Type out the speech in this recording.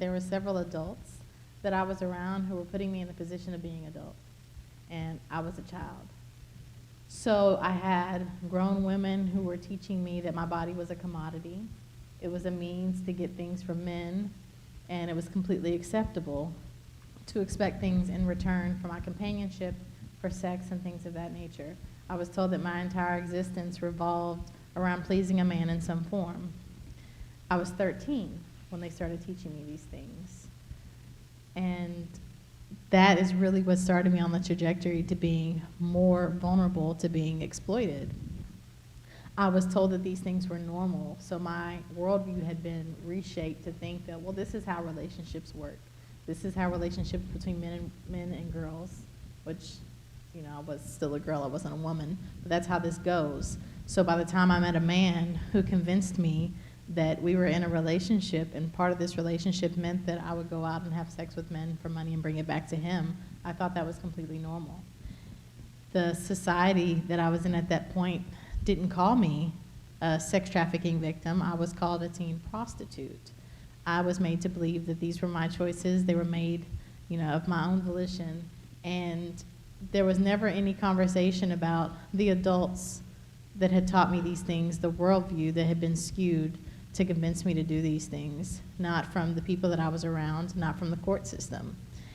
there were several adults that I was around who were putting me in the position of being adult, and I was a child. So I had grown women who were teaching me that my body was a commodity. It was a means to get things from men, and it was completely acceptable to expect things in return for my companionship, for sex, and things of that nature. I was told that my entire existence revolved around pleasing a man in some form. I was 13 when they started teaching me these things. And that is really what started me on the trajectory to being more vulnerable to being exploited. I was told that these things were normal, so my worldview had been reshaped to think that, well, this is how relationships work. This is how relationships between men and girls, which, you know, I was still a girl, I wasn't a woman, but that's how this goes. So by the time I met a man who convinced me that we were in a relationship, and part of this relationship meant that I would go out and have sex with men for money and bring it back to him, I thought that was completely normal. The society that I was in at that point didn't call me a sex trafficking victim. I was called a teen prostitute. I was made to believe that these were my choices. They were made, you know, of my own volition, and there was never any conversation about the adults that had taught me these things, the worldview that had been skewed to convince me to do these things, not from the people that I was around, not from the court system.